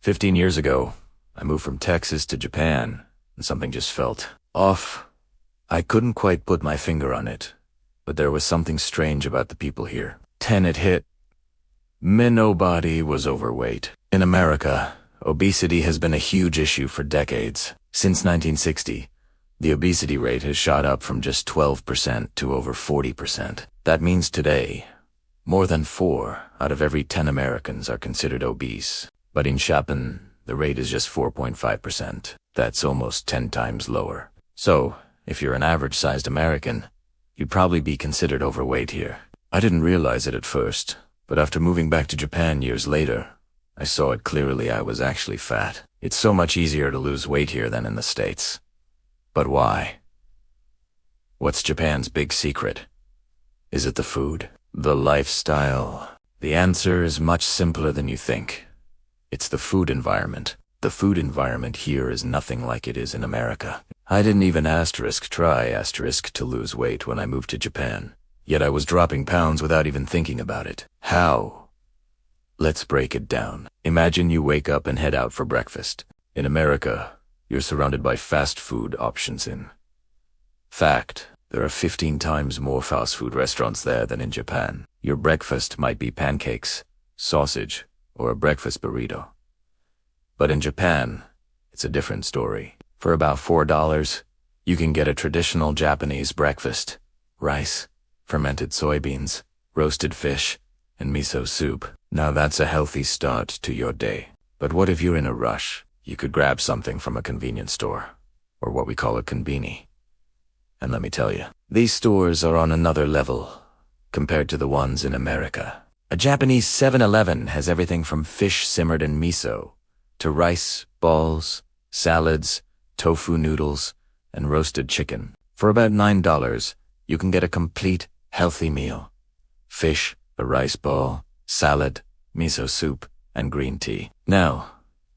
15 years ago, I moved from Texas to Japan, and something just felt off. I couldn't quite put my finger on it, but there was something strange about the people here. 10 it hit. Nobody was overweight. In America, obesity has been a huge issue for decades. Since 1960, the obesity rate has shot up from just 12% to over 40%. That means today, more than 4 out of every 10 Americans are considered obese. But in Japan, the rate is just 4.5%. That's almost 10 times lower. So, if you're an average-sized American, you'd probably be considered overweight here. I didn't realize it at first, but after moving back to Japan years later, I saw it clearly. I was actually fat. It's so much easier to lose weight here than in the States. But why? What's Japan's big secret? Is it the food? The lifestyle? The answer is much simpler than you think. It's the food environment. The food environment here is nothing like it is in America. I didn't even try to lose weight when I moved to Japan. Yet I was dropping pounds without even thinking about it. How? Let's break it down. Imagine you wake up and head out for breakfast. In America, you're surrounded by fast food options in fact, there are 15 times more fast food restaurants there than in Japan. Your breakfast might be pancakes, sausage, or a breakfast burrito. But in Japan, it's a different story. For about $4, you can get a traditional Japanese breakfast: rice, fermented soybeans, roasted fish, and miso soup. Now that's a healthy start to your day. But what if you're in a rush? You could grab something from a convenience store, or what we call a konbini. And let me tell you, these stores are on another level compared to the ones in America. A Japanese 7-Eleven has everything from fish simmered in miso to rice, balls, salads, tofu noodles, and roasted chicken. For about $9, you can get a complete, healthy meal: fish, a rice ball, salad, miso soup, and green tea. Now,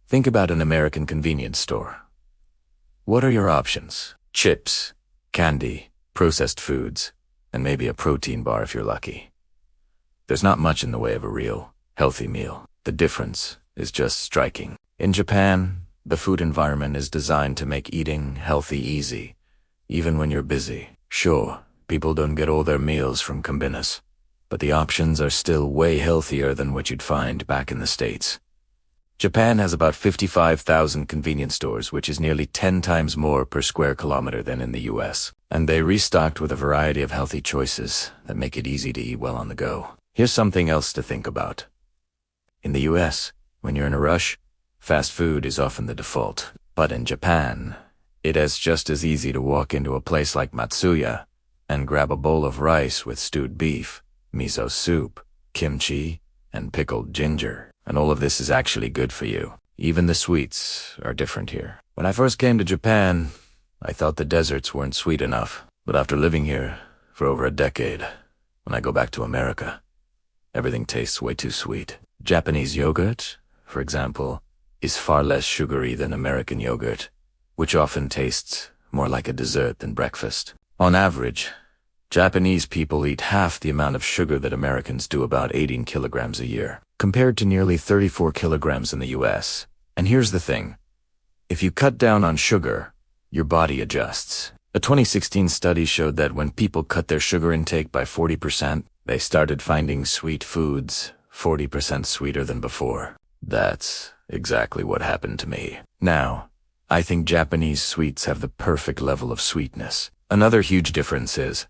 think about an American convenience store. What are your options? Chips, candy, processed foods, and maybe a protein bar if you're lucky. There's not much in the way of a real, healthy meal. The difference is just striking. In Japan, the food environment is designed to make eating healthy easy, even when you're busy. Sure, people don't get all their meals from konbinis, but the options are still way healthier than what you'd find back in the States. Japan has about 55,000 convenience stores, which is nearly 10 times more per square kilometer than in the US. And they restocked with a variety of healthy choices that make it easy to eat well on the go. Here's something else to think about. In the US, when you're in a rush, fast food is often the default. But in Japan, it is just as easy to walk into a place like Matsuya and grab a bowl of rice with stewed beef, miso soup, kimchi, and pickled ginger. And all of this is actually good for you. Even the sweets are different here. When I first came to Japan, I thought the desserts weren't sweet enough. But after living here for over a decade, when I go back to America, everything tastes way too sweet. Japanese yogurt, for example, is far less sugary than American yogurt, which often tastes more like a dessert than breakfast. On average, Japanese people eat half the amount of sugar that Americans do, about 18 kilograms a year, compared to nearly 34 kilograms in the US. And here's the thing. If you cut down on sugar, your body adjusts. A 2016 study showed that when people cut their sugar intake by 40%, they started finding sweet foods 40% sweeter than before. That's exactly what happened to me. Now, I think Japanese sweets have the perfect level of sweetness. Another huge difference is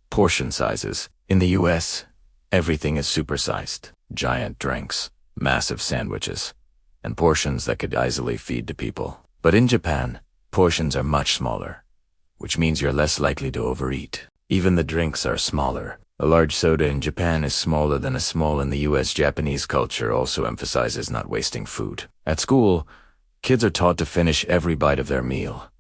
portion sizes. In the US, everything is supersized. Giant drinks, massive sandwiches, and portions that could easily feed to people. But in Japan, portions are much smaller, which means you're less likely to overeat. Even the drinks are smaller. A large soda in Japan is smaller than a small in the US. Japanese culture also emphasizes not wasting food. At school, kids are taught to finish every bite of their meal.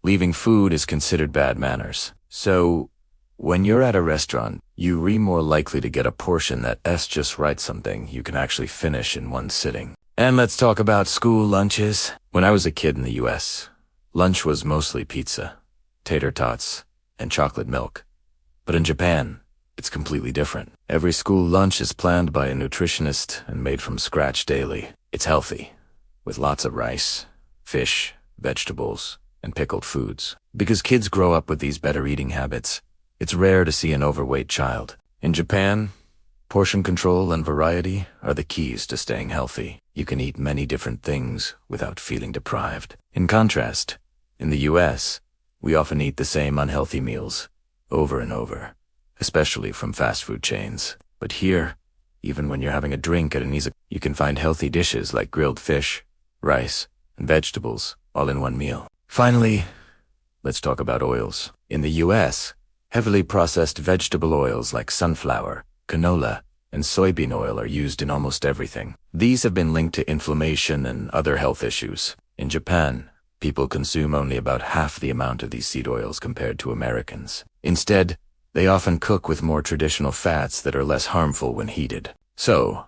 Leaving food is considered bad manners. So, when you're at a restaurant, you're more likely to get a portion that's just right, something you can actually finish in one sitting. And let's talk about school lunches. When I was a kid in the US, lunch was mostly pizza, tater tots, and chocolate milk. But in Japan, it's completely different. Every school lunch is planned by a nutritionist and made from scratch daily. It's healthy, with lots of rice, fish, vegetables, and pickled foods. Because kids grow up with these better eating habits, it's rare to see an overweight child. In Japan, portion control and variety are the keys to staying healthy. You can eat many different things without feeling deprived. In contrast, in the US, we often eat the same unhealthy meals over and over, especially from fast food chains. But here, even when you're having a drink at an easy, you can find healthy dishes like grilled fish, rice, and vegetables all in one meal. Finally, let's talk about oils. In the US, heavily processed vegetable oils like sunflower, canola, and soybean oil are used in almost everything. These have been linked to inflammation and other health issues. In Japan, people consume only about half the amount of these seed oils compared to Americans. Instead, they often cook with more traditional fats that are less harmful when heated. So,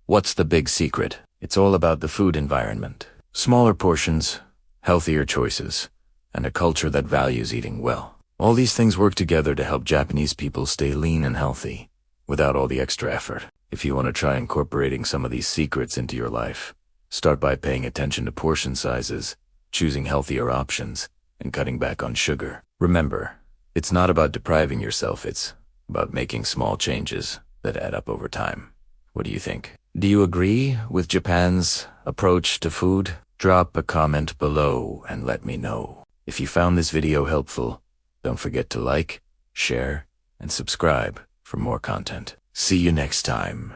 what's the big secret? It's all about the food environment. Smaller portions, healthier choices, and a culture that values eating well. All these things work together to help Japanese people stay lean and healthy, without all the extra effort. If you want to try incorporating some of these secrets into your life, start by paying attention to portion sizes, choosing healthier options, and cutting back on sugar. Remember, it's not about depriving yourself, it's about making small changes that add up over time. What do you think? Do you agree with Japan's approach to food? Drop a comment below and let me know. If you found this video helpful, don't forget to like, share, and subscribe for more content. See you next time.